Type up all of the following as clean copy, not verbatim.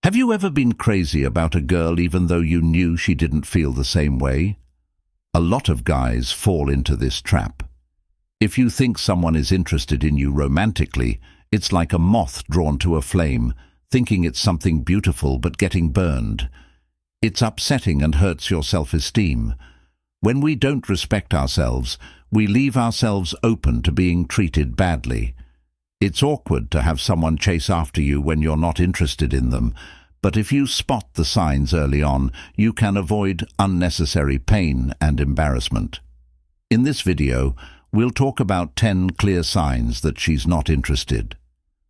Have you ever been crazy about a girl even though you knew she didn't feel the same way? A lot of guys fall into this trap. If you think someone is interested in you romantically, it's like a moth drawn to a flame, thinking it's something beautiful but getting burned. It's upsetting and hurts your self-esteem. When we don't respect ourselves, we leave ourselves open to being treated badly. It's awkward to have someone chase after you when you're not interested in them, but if you spot the signs early on, you can avoid unnecessary pain and embarrassment. In this video, we'll talk about 10 clear signs that she's not interested.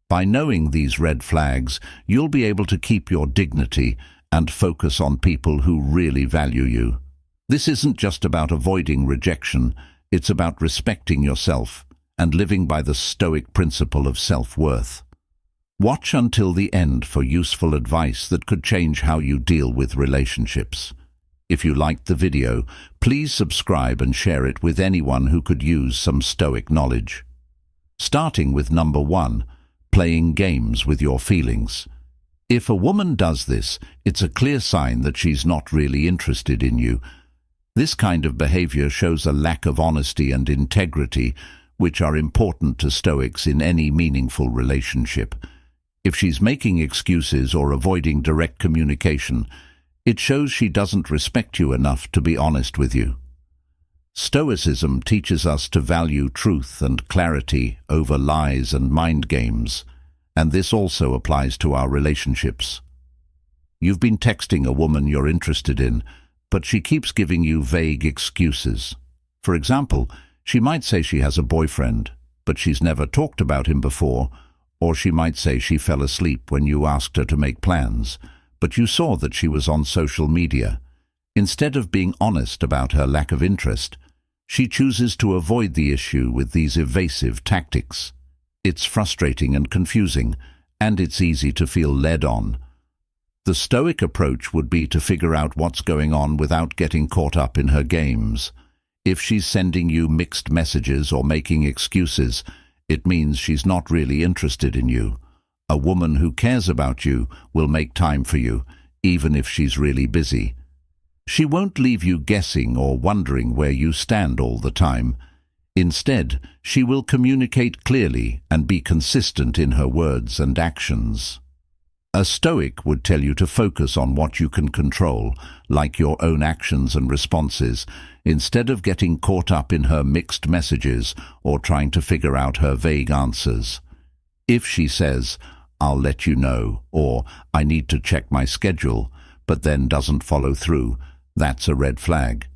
By knowing these red flags, you'll be able to keep your dignity and focus on people who really value you. This isn't just about avoiding rejection, it's about respecting yourself and living by the Stoic principle of self-worth. Watch until the end for useful advice that could change how you deal with relationships. If you liked the video, please subscribe and share it with anyone who could use some Stoic knowledge. Starting with number 1, playing games with your feelings. If a woman does this, it's a clear sign that she's not really interested in you. This kind of behavior shows a lack of honesty and integrity, which are important to Stoics in any meaningful relationship. If she's making excuses or avoiding direct communication, it shows she doesn't respect you enough to be honest with you. Stoicism teaches us to value truth and clarity over lies and mind games, and this also applies to our relationships. You've been texting a woman you're interested in, but she keeps giving you vague excuses. For example, she might say she has a boyfriend, but she's never talked about him before, or she might say she fell asleep when you asked her to make plans, but you saw that she was on social media. Instead of being honest about her lack of interest, she chooses to avoid the issue with these evasive tactics. It's frustrating and confusing, and it's easy to feel led on. The Stoic approach would be to figure out what's going on without getting caught up in her games. If she's sending you mixed messages or making excuses, it means she's not really interested in you. A woman who cares about you will make time for you, even if she's really busy. She won't leave you guessing or wondering where you stand all the time. Instead, she will communicate clearly and be consistent in her words and actions. A Stoic would tell you to focus on what you can control, like your own actions and responses, instead of getting caught up in her mixed messages or trying to figure out her vague answers. If she says, "I'll let you know," or "I need to check my schedule," but then doesn't follow through, that's a red flag.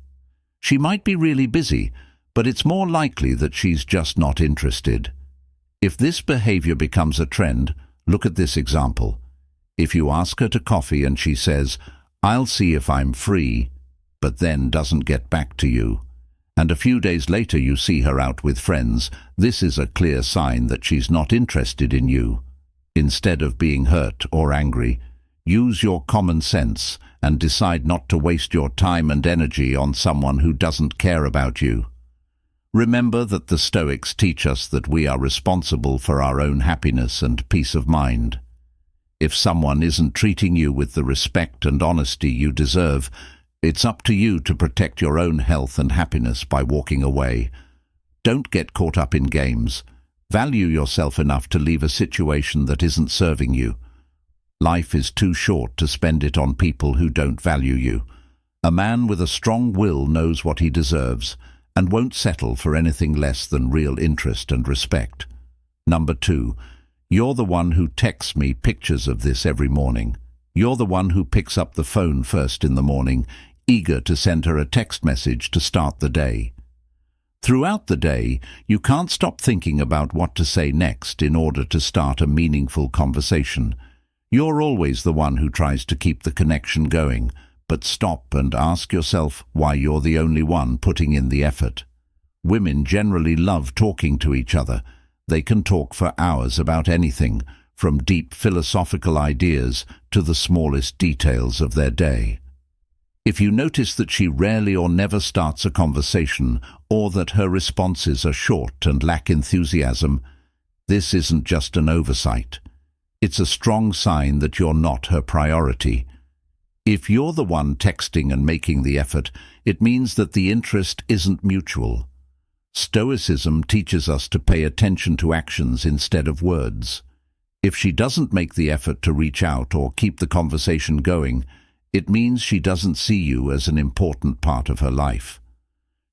She might be really busy, but it's more likely that she's just not interested. If this behavior becomes a trend, look at this example. If you ask her to coffee and she says, "I'll see if I'm free," but then doesn't get back to you, and a few days later you see her out with friends, this is a clear sign that she's not interested in you. Instead of being hurt or angry, use your common sense and decide not to waste your time and energy on someone who doesn't care about you. Remember that the Stoics teach us that we are responsible for our own happiness and peace of mind. If someone isn't treating you with the respect and honesty you deserve, it's up to you to protect your own health and happiness by walking away. Don't get caught up in games. Value yourself enough to leave a situation that isn't serving you. Life is too short to spend it on people who don't value you. A man with a strong will knows what he deserves and won't settle for anything less than real interest and respect. Number 2. You're the one who texts me pictures of this every morning. You're the one who picks up the phone first in the morning, eager to send her a text message to start the day. Throughout the day, you can't stop thinking about what to say next in order to start a meaningful conversation. You're always the one who tries to keep the connection going, but stop and ask yourself why you're the only one putting in the effort. Women generally love talking to each other. They can talk for hours about anything, from deep philosophical ideas to the smallest details of their day. If you notice that she rarely or never starts a conversation, or that her responses are short and lack enthusiasm, this isn't just an oversight. It's a strong sign that you're not her priority. If you're the one texting and making the effort, it means that the interest isn't mutual. Stoicism teaches us to pay attention to actions instead of words. If she doesn't make the effort to reach out or keep the conversation going, it means she doesn't see you as an important part of her life.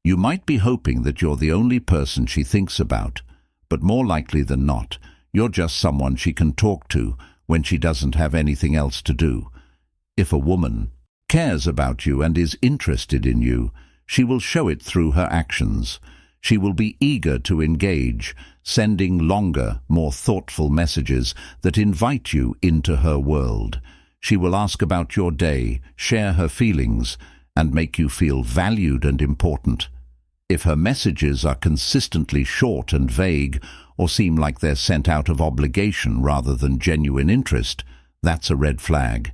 You might be hoping that you're the only person she thinks about, but more likely than not, you're just someone she can talk to when she doesn't have anything else to do. If a woman cares about you and is interested in you, she will show it through her actions. She will be eager to engage, sending longer, more thoughtful messages that invite you into her world. She will ask about your day, share her feelings, and make you feel valued and important. If her messages are consistently short and vague, or seem like they're sent out of obligation rather than genuine interest, that's a red flag.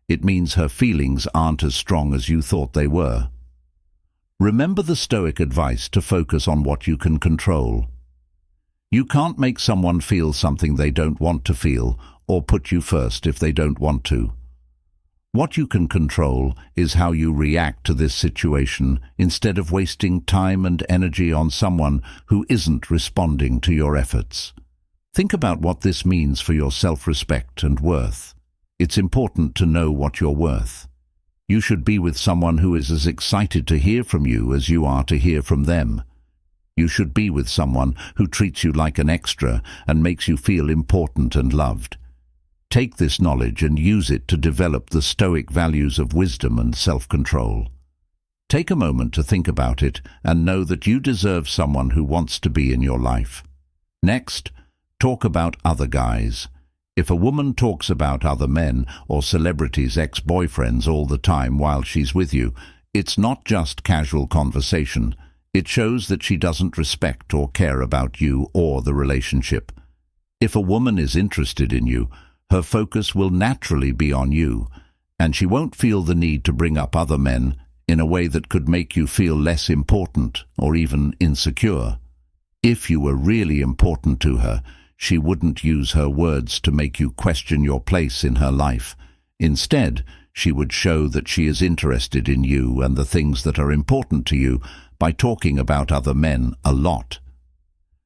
It means her feelings aren't as strong as you thought they were. Remember the Stoic advice to focus on what you can control. You can't make someone feel something they don't want to feel, or put you first if they don't want to. What you can control is how you react to this situation instead of wasting time and energy on someone who isn't responding to your efforts. Think about what this means for your self-respect and worth. It's important to know what you're worth. You should be with someone who is as excited to hear from you as you are to hear from them. You should be with someone who treats you like an extra and makes you feel important and loved. Take this knowledge and use it to develop the Stoic values of wisdom and self-control. Take a moment to think about it and know that you deserve someone who wants to be in your life. Next, talk about other guys. If a woman talks about other men or celebrities' ex-boyfriends all the time while she's with you, it's not just casual conversation. It shows that she doesn't respect or care about you or the relationship. If a woman is interested in you, her focus will naturally be on you, and she won't feel the need to bring up other men in a way that could make you feel less important or even insecure. If you were really important to her, she wouldn't use her words to make you question your place in her life. Instead, she would show that she is interested in you and the things that are important to you by talking about other men a lot.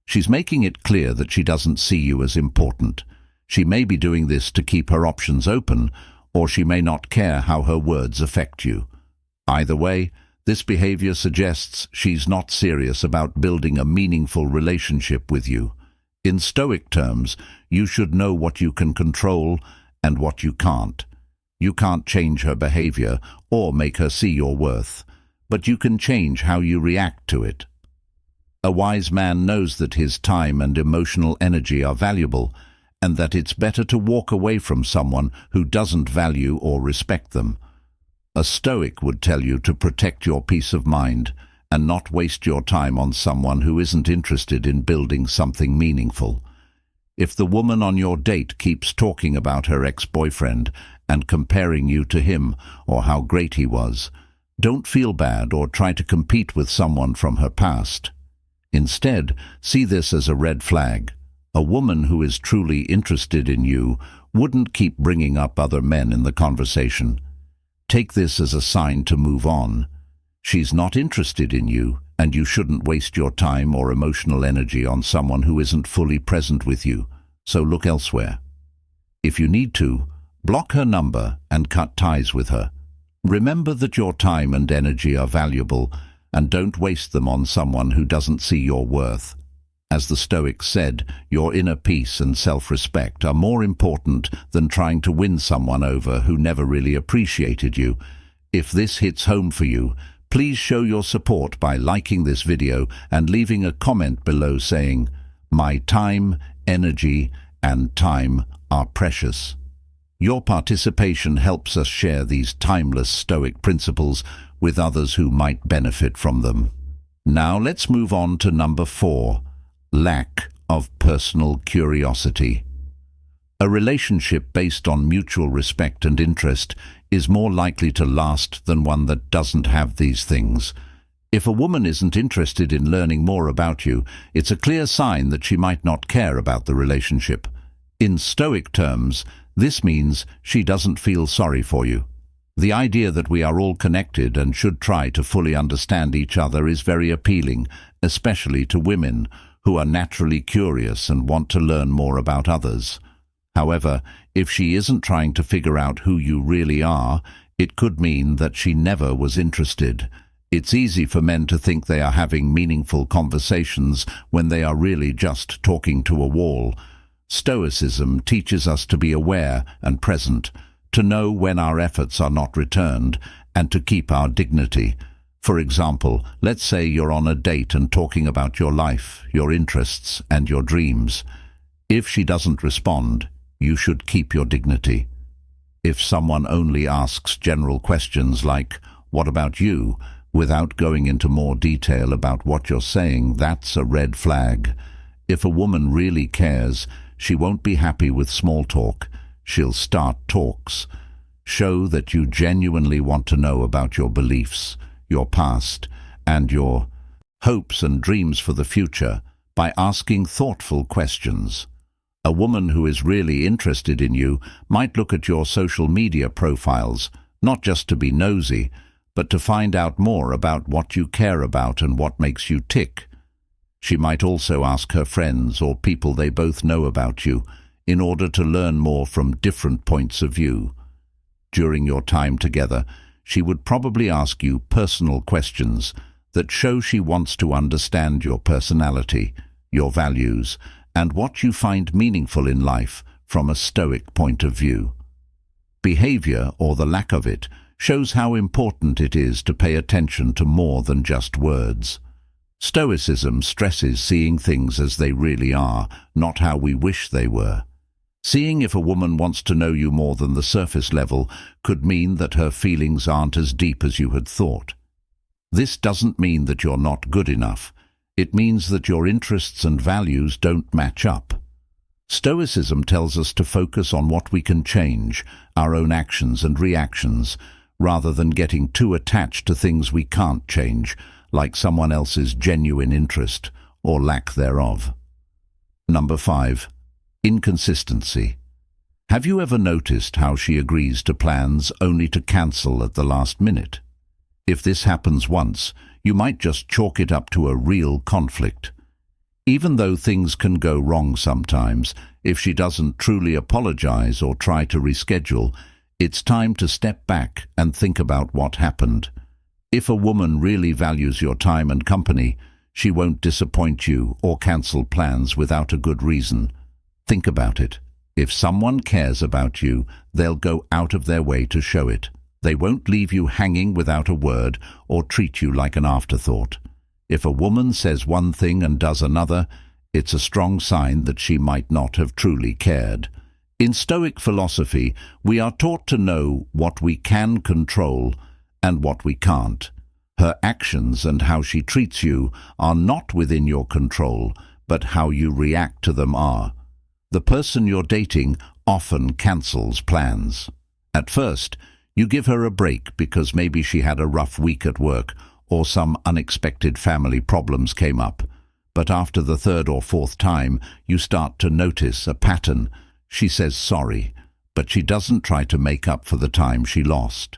She's making it clear that she doesn't see you as important. She may be doing this to keep her options open, or she may not care how her words affect you. Either way, this behavior suggests she's not serious about building a meaningful relationship with you. In Stoic terms, you should know what you can control and what you can't. You can't change her behavior or make her see your worth, but you can change how you react to it. A wise man knows that his time and emotional energy are valuable, and that it's better to walk away from someone who doesn't value or respect them. A Stoic would tell you to protect your peace of mind and not waste your time on someone who isn't interested in building something meaningful. If the woman on your date keeps talking about her ex-boyfriend and comparing you to him or how great he was, don't feel bad or try to compete with someone from her past. Instead, see this as a red flag. A woman who is truly interested in you wouldn't keep bringing up other men in the conversation. Take this as a sign to move on. She's not interested in you, and you shouldn't waste your time or emotional energy on someone who isn't fully present with you, so look elsewhere. If you need to, block her number and cut ties with her. Remember that your time and energy are valuable, and don't waste them on someone who doesn't see your worth. As the Stoics said, your inner peace and self-respect are more important than trying to win someone over who never really appreciated you. If this hits home for you, please show your support by liking this video and leaving a comment below saying, "My time, energy, and time are precious." Your participation helps us share these timeless Stoic principles with others who might benefit from them. Now let's move on to number 4. Lack of personal curiosity. A relationship based on mutual respect and interest is more likely to last than one that doesn't have these things. If a woman isn't interested in learning more about you, it's a clear sign that she might not care about the relationship. In Stoic terms, this means she doesn't feel sorry for you. The idea that we are all connected and should try to fully understand each other is very appealing, especially to women who are naturally curious and want to learn more about others. However, if she isn't trying to figure out who you really are, it could mean that she never was interested. It's easy for men to think they are having meaningful conversations when they are really just talking to a wall. Stoicism teaches us to be aware and present, to know when our efforts are not returned, and to keep our dignity. For example, let's say you're on a date and talking about your life, your interests, and your dreams. If she doesn't respond, you should keep your dignity. If someone only asks general questions like, "What about you?" without going into more detail about what you're saying, that's a red flag. If a woman really cares, she won't be happy with small talk. She'll start talks. Show that you genuinely want to know about your beliefs, your past, and your hopes and dreams for the future by asking thoughtful questions. A woman who is really interested in you might look at your social media profiles, not just to be nosy, but to find out more about what you care about and what makes you tick. She might also ask her friends or people they both know about you in order to learn more from different points of view. During your time together, she would probably ask you personal questions that show she wants to understand your personality, your values, and what you find meaningful in life from a Stoic point of view. Behavior, or the lack of it, shows how important it is to pay attention to more than just words. Stoicism stresses seeing things as they really are, not how we wish they were. Seeing if a woman wants to know you more than the surface level could mean that her feelings aren't as deep as you had thought. This doesn't mean that you're not good enough. It means that your interests and values don't match up. Stoicism tells us to focus on what we can change, our own actions and reactions, rather than getting too attached to things we can't change, like someone else's genuine interest or lack thereof. Number 5. Inconsistency. Have you ever noticed how she agrees to plans only to cancel at the last minute? If this happens once, you might just chalk it up to a real conflict. Even though things can go wrong sometimes, if she doesn't truly apologize or try to reschedule, it's time to step back and think about what happened. If a woman really values your time and company, she won't disappoint you or cancel plans without a good reason. Think about it. If someone cares about you, they'll go out of their way to show it. They won't leave you hanging without a word or treat you like an afterthought. If a woman says one thing and does another, it's a strong sign that she might not have truly cared. In Stoic philosophy, we are taught to know what we can control and what we can't. Her actions and how she treats you are not within your control, but how you react to them are. The person you're dating often cancels plans. At first, you give her a break because maybe she had a rough week at work or some unexpected family problems came up. But after the third or fourth time, you start to notice a pattern. She says sorry, but she doesn't try to make up for the time she lost.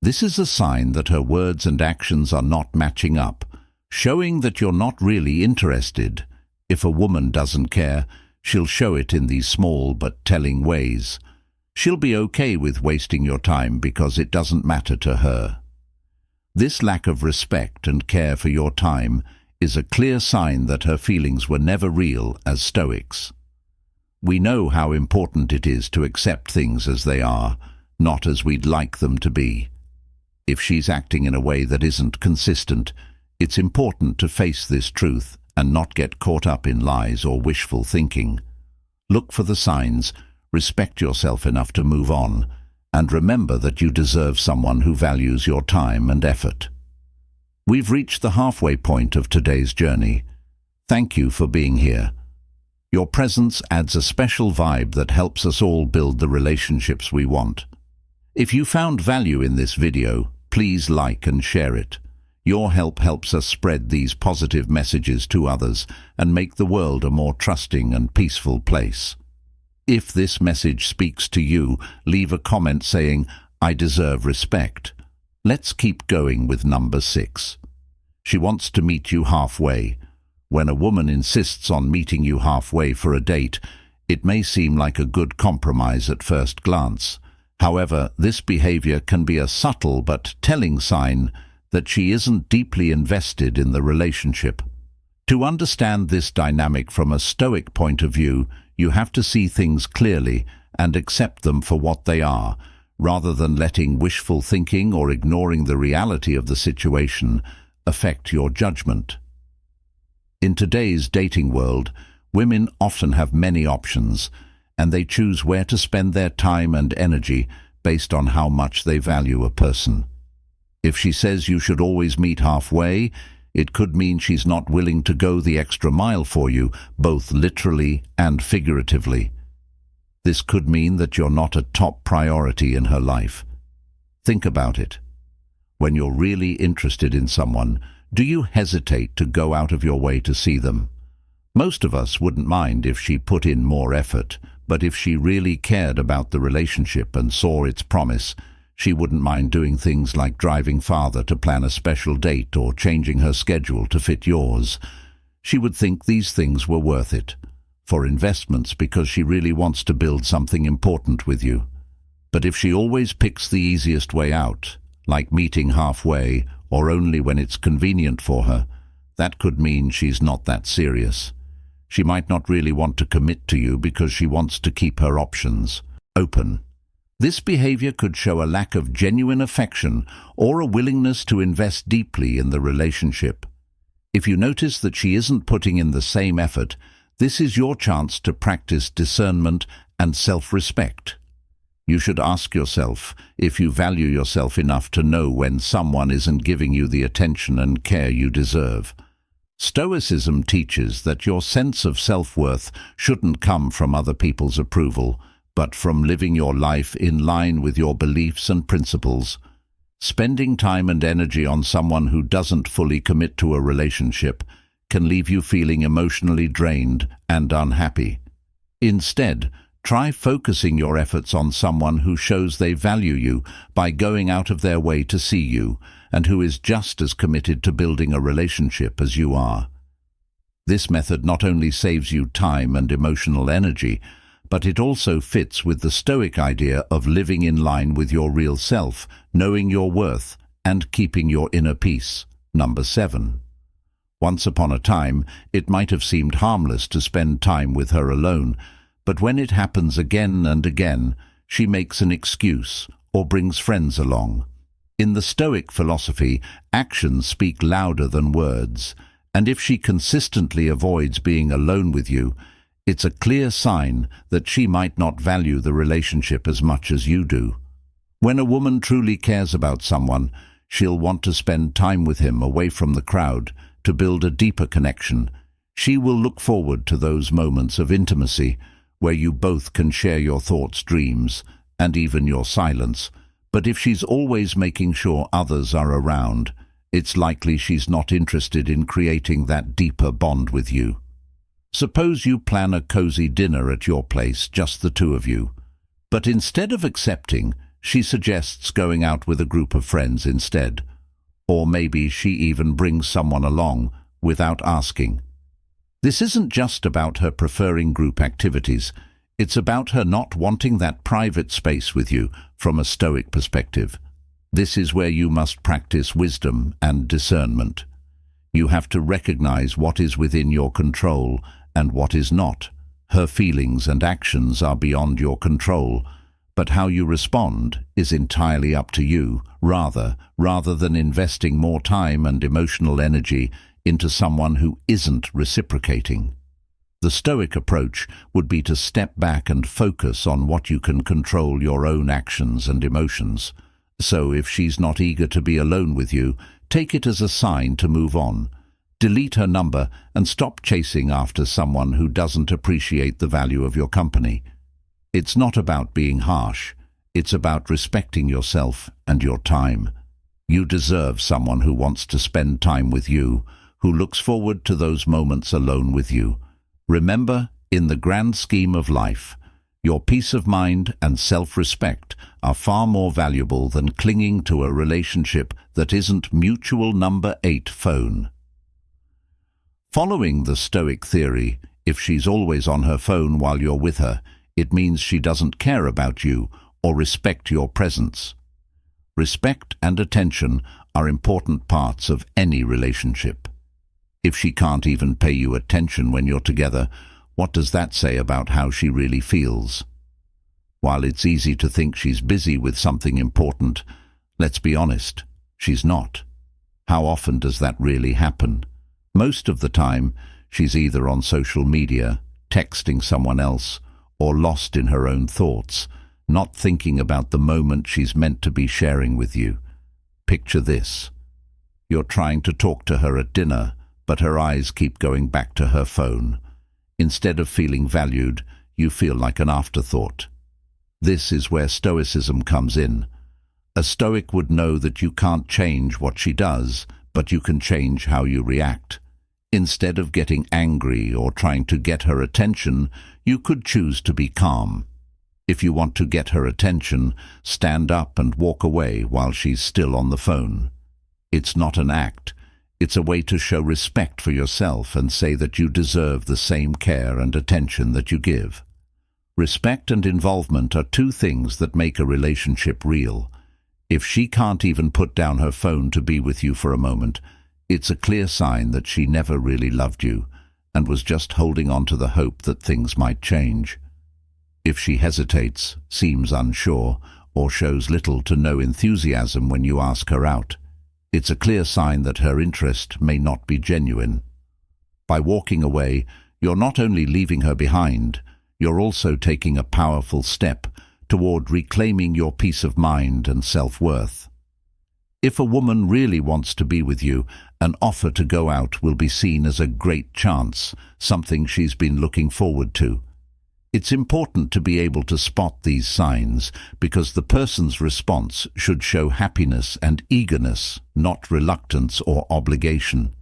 This is a sign that her words and actions are not matching up, showing that you're not really interested. If a woman doesn't care, she'll show it in these small but telling ways. She'll be okay with wasting your time because it doesn't matter to her. This lack of respect and care for your time is a clear sign that her feelings were never real as Stoics. We know how important it is to accept things as they are, not as we'd like them to be. If she's acting in a way that isn't consistent, it's important to face this truth and not get caught up in lies or wishful thinking. Look for the signs, respect yourself enough to move on, and remember that you deserve someone who values your time and effort. We've reached the halfway point of today's journey. Thank you for being here. Your presence adds a special vibe that helps us all build the relationships we want. If you found value in this video, please like and share it. Your help helps us spread these positive messages to others and make the world a more trusting and peaceful place. If this message speaks to you, leave a comment saying, "I deserve respect." Let's keep going with number 6. She wants to meet you halfway. When a woman insists on meeting you halfway for a date, it may seem like a good compromise at first glance. However, this behavior can be a subtle but telling sign that she isn't deeply invested in the relationship. To understand this dynamic from a Stoic point of view, you have to see things clearly and accept them for what they are, rather than letting wishful thinking or ignoring the reality of the situation affect your judgment. In today's dating world, women often have many options, and they choose where to spend their time and energy based on how much they value a person. If she says you should always meet halfway, it could mean she's not willing to go the extra mile for you, both literally and figuratively. This could mean that you're not a top priority in her life. Think about it. When you're really interested in someone, do you hesitate to go out of your way to see them? Most of us wouldn't mind if she put in more effort, but if she really cared about the relationship and saw its promise, she wouldn't mind doing things like driving farther to plan a special date or changing her schedule to fit yours. She would think these things were worth it, for investments, because she really wants to build something important with you. But if she always picks the easiest way out, like meeting halfway or only when it's convenient for her, that could mean she's not that serious. She might not really want to commit to you because she wants to keep her options open. This behavior could show a lack of genuine affection or a willingness to invest deeply in the relationship. If you notice that she isn't putting in the same effort, this is your chance to practice discernment and self-respect. You should ask yourself if you value yourself enough to know when someone isn't giving you the attention and care you deserve. Stoicism teaches that your sense of self-worth shouldn't come from other people's approval, but from living your life in line with your beliefs and principles. Spending time and energy on someone who doesn't fully commit to a relationship can leave you feeling emotionally drained and unhappy. Instead, try focusing your efforts on someone who shows they value you by going out of their way to see you, and who is just as committed to building a relationship as you are. This method not only saves you time and emotional energy, but it also fits with the Stoic idea of living in line with your real self, knowing your worth, and keeping your inner peace. Number 7. Once upon a time, it might have seemed harmless to spend time with her alone, but when it happens again and again, she makes an excuse or brings friends along. In the Stoic philosophy, actions speak louder than words, and if she consistently avoids being alone with you, it's a clear sign that she might not value the relationship as much as you do. When a woman truly cares about someone, she'll want to spend time with him away from the crowd to build a deeper connection. She will look forward to those moments of intimacy where you both can share your thoughts, dreams, and even your silence. But if she's always making sure others are around, it's likely she's not interested in creating that deeper bond with you. Suppose you plan a cozy dinner at your place, just the two of you. But instead of accepting, she suggests going out with a group of friends instead. Or maybe she even brings someone along without asking. This isn't just about her preferring group activities. It's about her not wanting that private space with you from a Stoic perspective. This is where you must practice wisdom and discernment. You have to recognize what is within your control and what is not. Her feelings and actions are beyond your control, but how you respond is entirely up to you, rather than investing more time and emotional energy into someone who isn't reciprocating. The Stoic approach would be to step back and focus on what you can control, your own actions and emotions. So if she's not eager to be alone with you, take it as a sign to move on. Delete her number and stop chasing after someone who doesn't appreciate the value of your company. It's not about being harsh. It's about respecting yourself and your time. You deserve someone who wants to spend time with you, who looks forward to those moments alone with you. Remember, in the grand scheme of life, Your peace of mind and self-respect are far more valuable than clinging to a relationship that isn't mutual number 8 phone. Following the Stoic theory, if she's always on her phone while you're with her, it means she doesn't care about you or respect your presence. Respect and attention are important parts of any relationship. If she can't even pay you attention when you're together, what does that say about how she really feels? While it's easy to think she's busy with something important, let's be honest, she's not. How often does that really happen? Most of the time, she's either on social media, texting someone else, or lost in her own thoughts, not thinking about the moment she's meant to be sharing with you. Picture this. You're trying to talk to her at dinner, but her eyes keep going back to her phone. Instead of feeling valued, you feel like an afterthought. This is where Stoicism comes in. A Stoic would know that you can't change what she does, but you can change how you react. Instead of getting angry or trying to get her attention, you could choose to be calm. If you want to get her attention, stand up and walk away while she's still on the phone. It's not an act. It's a way to show respect for yourself and say that you deserve the same care and attention that you give. Respect and involvement are two things that make a relationship real. If she can't even put down her phone to be with you for a moment, it's a clear sign that she never really loved you and was just holding on to the hope that things might change. If she hesitates, seems unsure, or shows little to no enthusiasm when you ask her out, it's a clear sign that her interest may not be genuine. By walking away, you're not only leaving her behind, you're also taking a powerful step toward reclaiming your peace of mind and self-worth. If a woman really wants to be with you, an offer to go out will be seen as a great chance, something she's been looking forward to. It's important to be able to spot these signs because the person's response should show happiness and eagerness, not reluctance or obligation.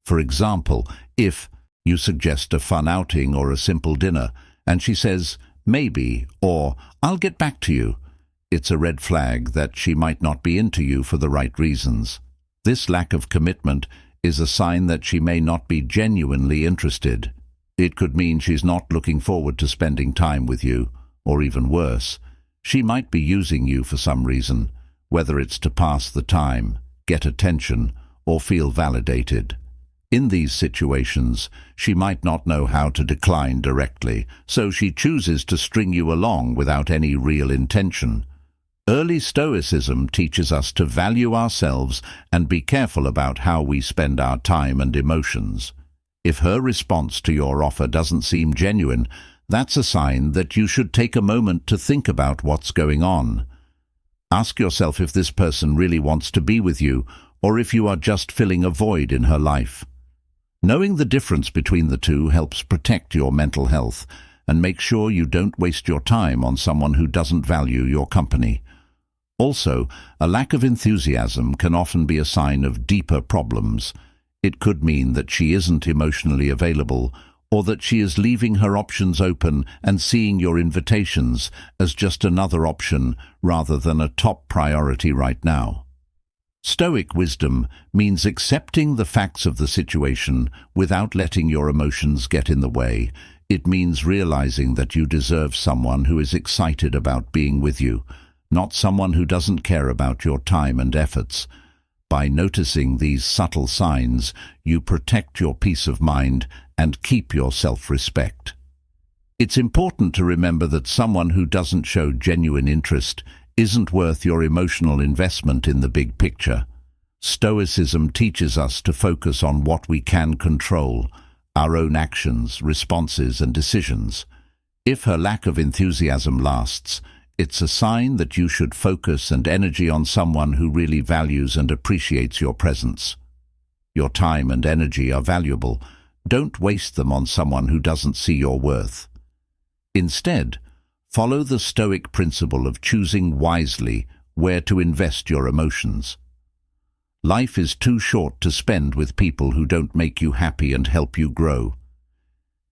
For example, if you suggest a fun outing or a simple dinner and she says, "Maybe," or "I'll get back to you," it's a red flag that she might not be into you for the right reasons. This lack of commitment is a sign that she may not be genuinely interested. It could mean she's not looking forward to spending time with you, or even worse, she might be using you for some reason, whether it's to pass the time, get attention, or feel validated. In these situations, she might not know how to decline directly, so she chooses to string you along without any real intention. Early Stoicism teaches us to value ourselves and be careful about how we spend our time and emotions. If her response to your offer doesn't seem genuine, that's a sign that you should take a moment to think about what's going on. Ask yourself if this person really wants to be with you, or if you are just filling a void in her life. Knowing the difference between the two helps protect your mental health and make sure you don't waste your time on someone who doesn't value your company. Also, a lack of enthusiasm can often be a sign of deeper problems. It could mean that she isn't emotionally available, or that she is leaving her options open and seeing your invitations as just another option rather than a top priority right now. Stoic wisdom means accepting the facts of the situation without letting your emotions get in the way. It means realizing that you deserve someone who is excited about being with you, not someone who doesn't care about your time and efforts. By noticing these subtle signs, you protect your peace of mind and keep your self-respect. It's important to remember that someone who doesn't show genuine interest isn't worth your emotional investment in the big picture. Stoicism teaches us to focus on what we can control, our own actions, responses, and decisions. If her lack of enthusiasm lasts, it's a sign that you should focus and energy on someone who really values and appreciates your presence. Your time and energy are valuable. Don't waste them on someone who doesn't see your worth. Instead, follow the Stoic principle of choosing wisely where to invest your emotions. Life is too short to spend with people who don't make you happy and help you grow.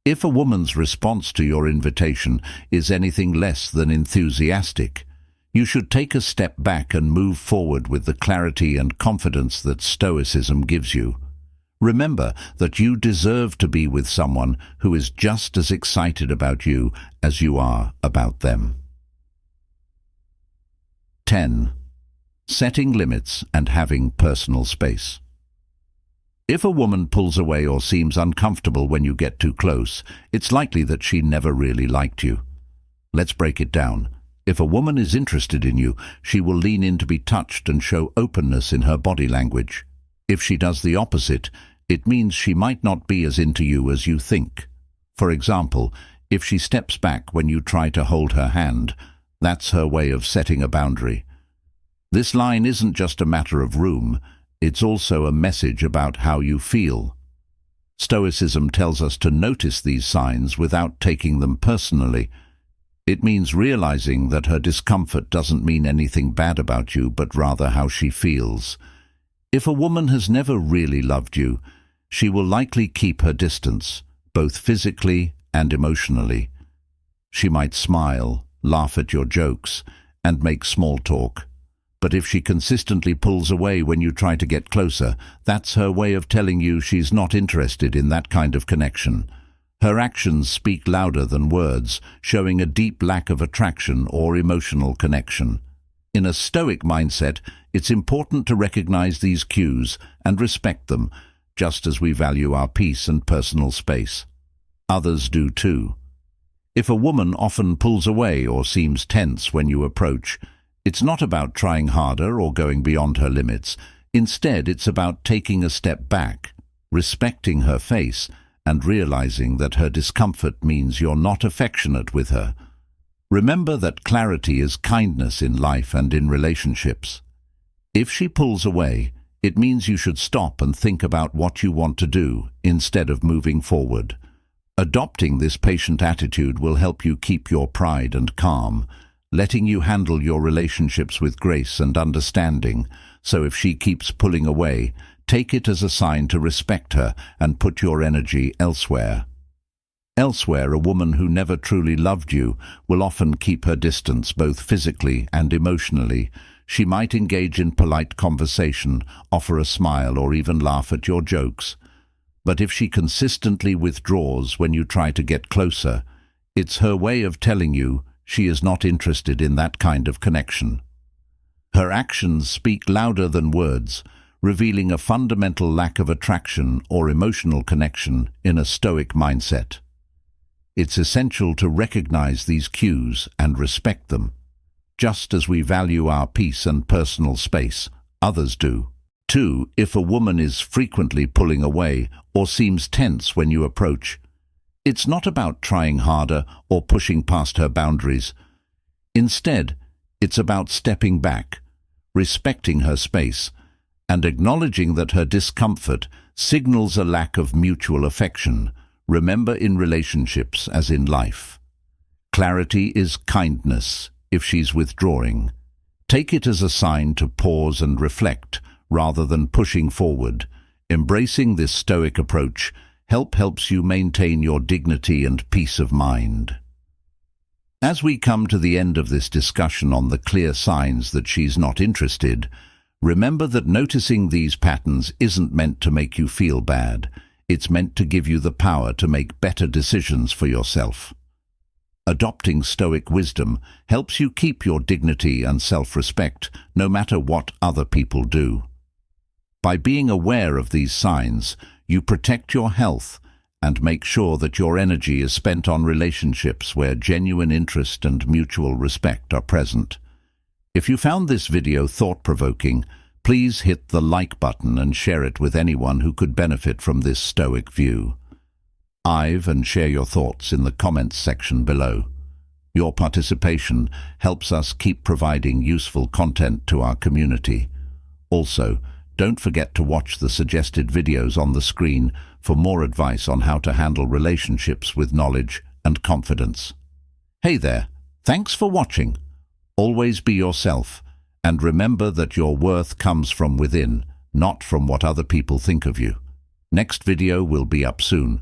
If a woman's response to your invitation is anything less than enthusiastic, you should take a step back and move forward with the clarity and confidence that Stoicism gives you. Remember that you deserve to be with someone who is just as excited about you as you are about them. 10. Setting limits and having personal space. If a woman pulls away or seems uncomfortable when you get too close, it's likely that she never really liked you. Let's break it down. If a woman is interested in you, she will lean in to be touched and show openness in her body language. If she does the opposite, it means she might not be as into you as you think. For example, if she steps back when you try to hold her hand, that's her way of setting a boundary. This line isn't just a matter of room, it's also a message about how you feel. Stoicism tells us to notice these signs without taking them personally. It means realizing that her discomfort doesn't mean anything bad about you, but rather how she feels. If a woman has never really loved you, she will likely keep her distance, both physically and emotionally. She might smile, laugh at your jokes, and make small talk. But if she consistently pulls away when you try to get closer, that's her way of telling you she's not interested in that kind of connection. Her actions speak louder than words, showing a deep lack of attraction or emotional connection. In a Stoic mindset, it's important to recognize these cues and respect them, just as we value our peace and personal space. Others do too. If a woman often pulls away or seems tense when you approach, it's not about trying harder or going beyond her limits. Instead, it's about taking a step back, respecting her face, and realizing that her discomfort means you're not affectionate with her. Remember that clarity is kindness in life and in relationships. If she pulls away, it means you should stop and think about what you want to do instead of moving forward. Adopting this patient attitude will help you keep your pride and calm, letting you handle your relationships with grace and understanding. So if she keeps pulling away, take it as a sign to respect her and put your energy elsewhere. Elsewhere, a woman who never truly loved you will often keep her distance, both physically and emotionally. She might engage in polite conversation, offer a smile, or even laugh at your jokes. But if she consistently withdraws when you try to get closer, it's her way of telling you she is not interested in that kind of connection. Her actions speak louder than words, revealing a fundamental lack of attraction or emotional connection in a Stoic mindset. It's essential to recognize these cues and respect them. Just as we value our peace and personal space, others do. 2. If a woman is frequently pulling away or seems tense when you approach, it's not about trying harder or pushing past her boundaries. Instead, it's about stepping back, respecting her space, and acknowledging that her discomfort signals a lack of mutual affection. Remember, in relationships as in life, clarity is kindness. If she's withdrawing, take it as a sign to pause and reflect rather than pushing forward. Embracing this Stoic approach helps you maintain your dignity and peace of mind. As we come to the end of this discussion on the clear signs that she's not interested, remember that noticing these patterns isn't meant to make you feel bad. It's meant to give you the power to make better decisions for yourself. Adopting Stoic wisdom helps you keep your dignity and self-respect, no matter what other people do. By being aware of these signs, you protect your health and make sure that your energy is spent on relationships where genuine interest and mutual respect are present. If you found this video thought-provoking, please hit the like button and share it with anyone who could benefit from this Stoic view. And share your thoughts in the comments section below. Your participation helps us keep providing useful content to our community. Also, don't forget to watch the suggested videos on the screen for more advice on how to handle relationships with knowledge and confidence. Hey there, thanks for watching. Always be yourself, and remember that your worth comes from within, not from what other people think of you. Next video will be up soon.